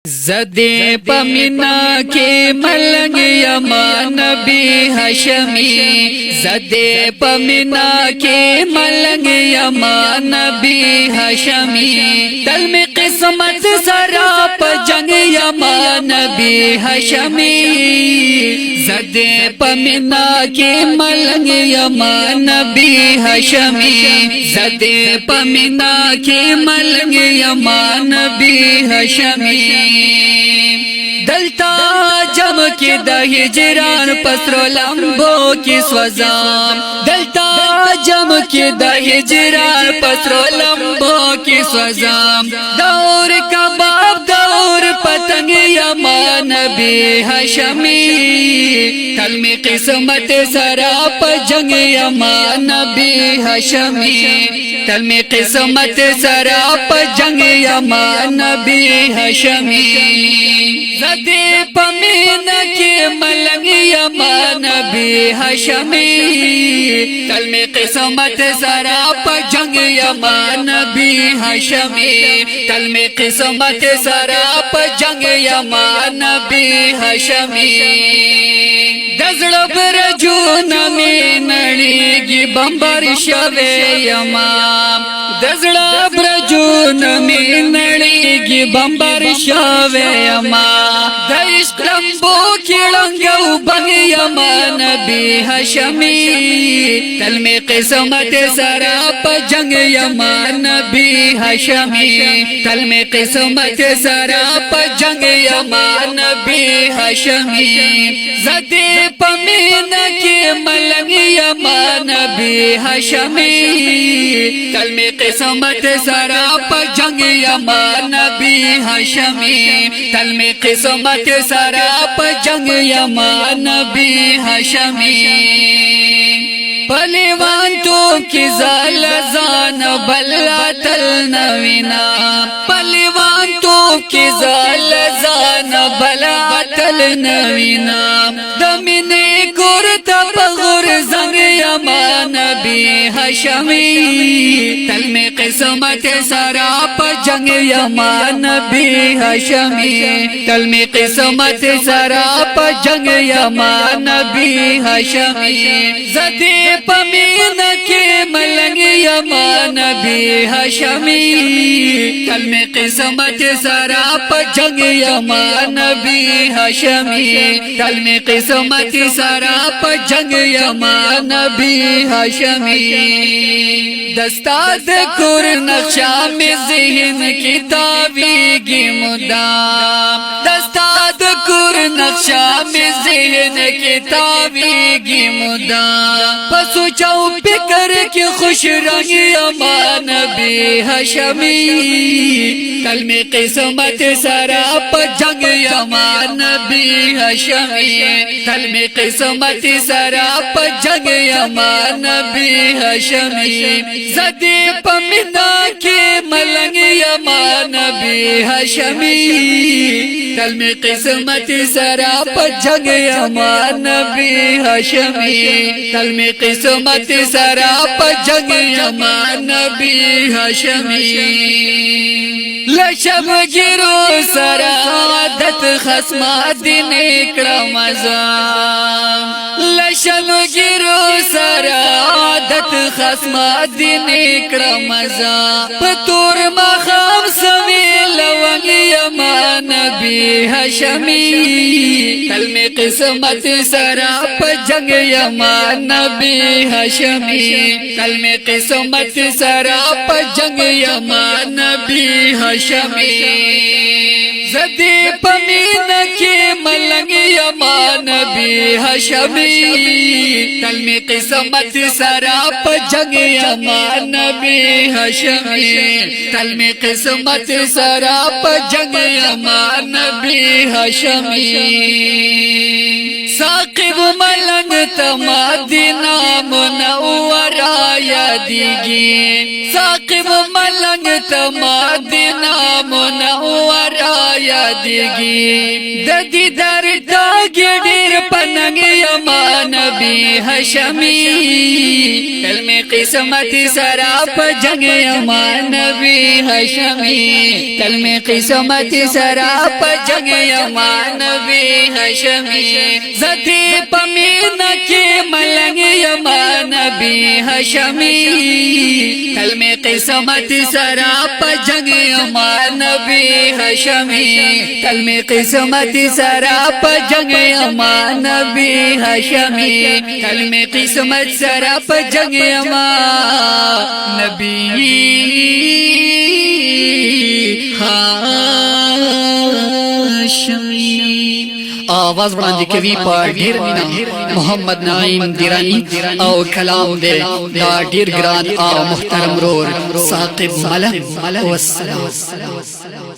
ज़दे पमिना के मलंग यमा नबी हशमी, ज़दे पमिना के मलंग यमा नबी हशमी, तल में किस्मत सराप जंग यमा नबी हशमी, ज़दे पमिना के मलंग यमा नबी हशमी, ज़दे पमिना के मलंग यमा नबी हशमी। दलता जम के दहिजरान पसरो लंबो की स्वजाम, दलता जम के दहिजरान पसरो लंबो की स्वजाम, दौर कबाब दौर पतंग यमा नबी हशमी, तल में किस्मत सराप जंग यमा नबी हशमी, तल में किस्मत सराप जंग यमा नबी हशमी, ज़दे पमीन के मलंग यमा नबी हशमी, तल में किस्मत सराप जंग यमा नबी हशमी, तल में किस्मत सराप जंग यमा नबी हशमी। दज़ड़ो ब्रजून में नड़ीगी बम्बर शवे यमा, दज़ड़ा ब्रजून में नड़ीगी बम्बर शवे यमा, दइश्कलंबो खिड़ंगो बंग यमा नबी हशमी, तल में किस्मत सराप जंग यमा नबी हशमी, तल में किस्मत सराप जंग यमा नबी हशमी, ज़दे पमीन के मलंग यमा नबी हशमी, तल में किस्मत सराप जंग यमा नबी हशमी, तल में किस्मत सराप जंग यमा नबी हशमी। पलिवान तो की जाल जान बल्ला तल नवीना, पलिवान तो की जाल जान बल्ला तल नवीना, दमिने गुर तप गुर जंग यमा नबी हशमी, तल में किस्मत सराप जंग यमा नबी हशमी, तल में किस्मत सराप जंग यमा नबी हशमी, ज़दे पमीन के मलंग यमा नबी हशमी, तल में किस्मत सराप जंग यमा नबी हशमी, तल में किस्मत सराप जंग यमा नबी हशमी। दस्ताद कुर नक्शा में ज़हन की तावीगी मुदाम, दस्ताद कुर नक्शा में ज़हन की तावीगी मुदाम, पसु चाऊ फिकर की खुश रंग यमा नबी हशमी, तल में किस्मत सराप जंग यमा नबी हशमी, तल में किस्मत सराप जंग यमा नबी हशमी, ज़दे पमिना के मलंग यमा नबी हशमी, तल में किस्मत सराप जंग यमा नबी हशमी, तल में किस्मत सराप जंग यमा नबी हशमी। लशब गिरो सरादत खस्मा दिन क्रमजा, लशब गिरो सरादत खस्मा दिन क्रमजा, पतूर मखाम सवे लवंग यमा नबी हशमी, तल में किस्मत सराप जंग यमा नबी हशमी, तल में किस्मत सराप जंग यमा नबी हशमी, ज़दे पमीन के मलंग यमा नबी हशमी, तल में किस्मत सराप जंग यमा नबी हशमी, तल में किस्मत सराप जंग यमा नबी हशमी। साकिब मलंग तमादिना मुनव्वरा यादीगी, साकिब मलंग तमादिना मुनव्वरा یادیږي د دیدار داګي ډېر پننګ یما نبی هاشمی کلمه قسمت سرا په جنگ یما نبی هاشمی کلمه قسمت سرا په جنگ یما نبی هاشمی زدی پمین کی ملنګ یما نبی هاشمی کلمه قسمت سرا په جنگ یما نبی هاشمی کلمه قسمت سرا په جنگ یما نبی هاشمی کلمه قسمت سرا په جنگ یما نبی هاشمی آواز وړاندې کوي په ډیر مینا محمد نعیم دیرانی او کلام دې دا ډیر ګران او محترم رور ثاقب ملک والسلام